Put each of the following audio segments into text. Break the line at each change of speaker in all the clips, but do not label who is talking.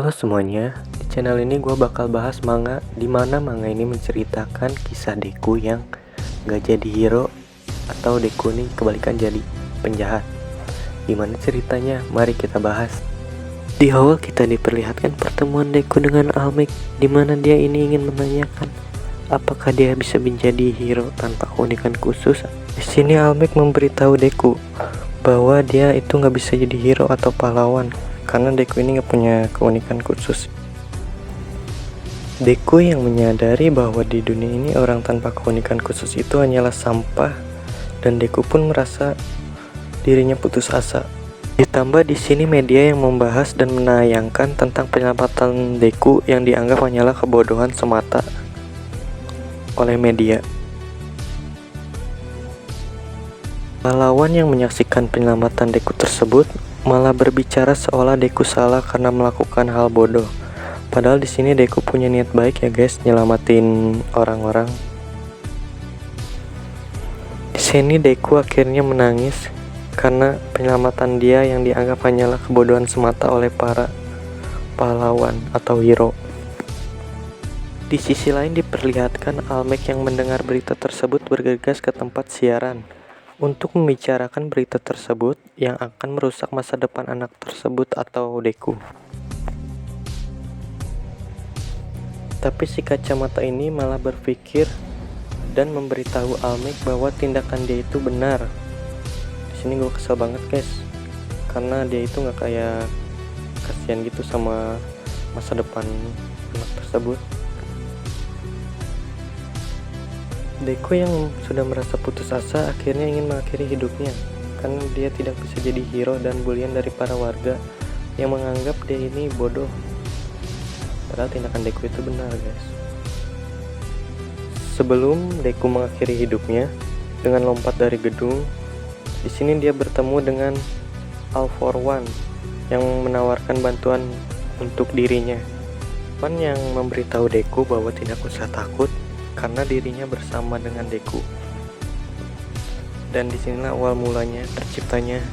Halo semuanya, di channel ini gue bakal bahas manga dimana manga ini menceritakan kisah Deku yang gak jadi hero atau Deku ini kebalikan jadi penjahat. Gimana ceritanya? Mari kita bahas. Di awal kita diperlihatkan pertemuan Deku dengan Almec, dimana dia ini ingin menanyakan apakah dia bisa menjadi hero tanpa keunikan khusus. Di sini Almec memberitahu Deku bahwa dia itu nggak bisa jadi hero atau pahlawan karena Deku ini nggak punya keunikan khusus. Deku yang menyadari bahwa di dunia ini orang tanpa keunikan khusus itu hanyalah sampah, dan Deku pun merasa dirinya putus asa. Ditambah di sini media yang membahas dan menayangkan tentang penyelamatan Deku yang dianggap hanyalah kebodohan semata oleh media. Pahlawan yang menyaksikan penyelamatan Deku tersebut malah berbicara seolah Deku salah karena melakukan hal bodoh. Padahal di sini Deku punya niat baik ya guys, nyelamatin orang-orang. Di sini Deku akhirnya menangis karena penyelamatan dia yang dianggap hanyalah kebodohan semata oleh para pahlawan atau hero. Di sisi lain diperlihatkan Almec yang mendengar berita tersebut bergegas ke tempat siaran untuk membicarakan berita tersebut yang akan merusak masa depan anak tersebut atau Deku. Tapi si kacamata ini malah berpikir dan memberitahu Almec bahwa tindakan dia itu benar. Di sini gue kesel banget guys, karena dia itu nggak kayak kasihan gitu sama masa depan anak tersebut. Deku yang sudah merasa putus asa akhirnya ingin mengakhiri hidupnya karena dia tidak bisa jadi hero dan bulian dari para warga yang menganggap dia ini bodoh. Padahal tindakan Deku itu benar guys. Sebelum Deku mengakhiri hidupnya dengan lompat dari gedung, di sini dia bertemu dengan All For One yang menawarkan bantuan untuk dirinya. One yang memberitahu Deku bahwa tidak usah takut karena dirinya bersama dengan Deku. Dan disinilah awal mulanya terciptanya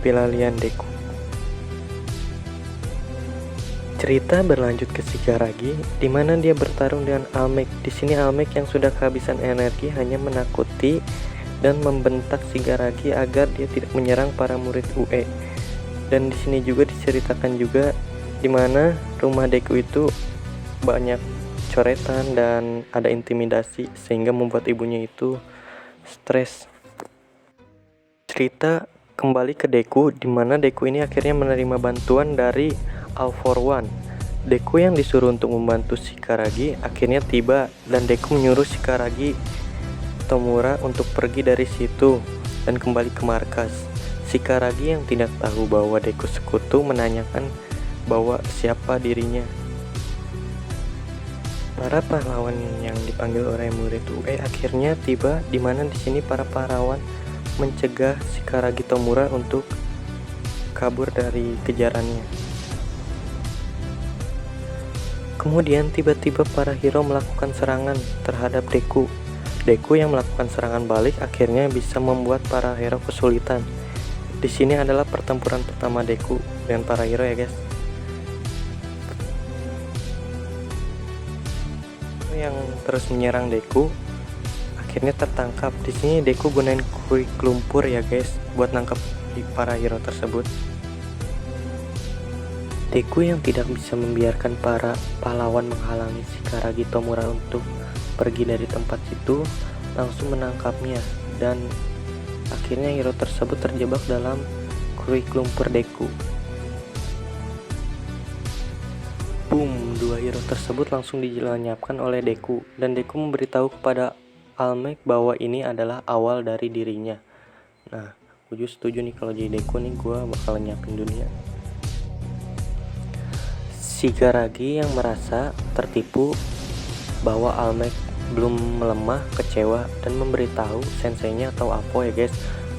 Pilalian Deku. Cerita berlanjut ke Shigaragi, di mana dia bertarung dengan Almec. Di sini Almec yang sudah kehabisan energi hanya menakuti dan membentak Shigaragi agar dia tidak menyerang para murid UE. Dan di sini juga diceritakan juga di mana rumah Deku itu banyak coretan dan ada intimidasi sehingga membuat ibunya itu stres. Cerita kembali ke Deku, di mana Deku ini akhirnya menerima bantuan dari All For One. Deku yang disuruh untuk membantu Shigaragi akhirnya tiba dan Deku menyuruh Shigaragi Tomura untuk pergi dari situ dan kembali ke markas. Shigaragi yang tidak tahu bahwa Deku sekutu menanyakan bahwa siapa dirinya. Para pahlawan yang dipanggil oleh murid UE akhirnya tiba, di mana di sini para pahlawan mencegah Shigaragi Tomura untuk kabur dari kejarannya. Kemudian tiba-tiba para hero melakukan serangan terhadap Deku. Deku yang melakukan serangan balik akhirnya bisa membuat para hero kesulitan. Di sini adalah pertempuran pertama Deku dengan para hero ya guys. Yang terus menyerang Deku akhirnya tertangkap. Di sini Deku gunain kuik lumpur ya guys buat nangkap para hero tersebut. Deku yang tidak bisa membiarkan para pahlawan menghalangi Shigaragi Tomura untuk pergi dari tempat itu langsung menangkapnya, dan akhirnya hero tersebut terjebak dalam kuik lumpur Deku. Boom, dua hero tersebut langsung dilenyapkan oleh Deku, dan Deku memberitahu kepada Almec bahwa ini adalah awal dari dirinya. Nah, gue setuju nih kalau jadi Deku nih gue bakal lenyapin dunia. Shigaragi yang merasa tertipu bahwa Almec belum melemah, kecewa dan memberitahu senseinya atau Apo ya guys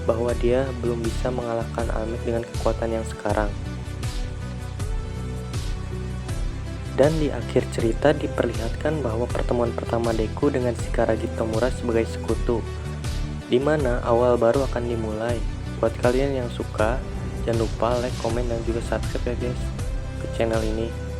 bahwa dia belum bisa mengalahkan Almec dengan kekuatan yang sekarang. Dan di akhir cerita diperlihatkan bahwa pertemuan pertama Deku dengan Shigaragi Tomura sebagai sekutu, di mana awal baru akan dimulai. Buat kalian yang suka, jangan lupa like, komen, dan juga subscribe ya guys ke channel ini.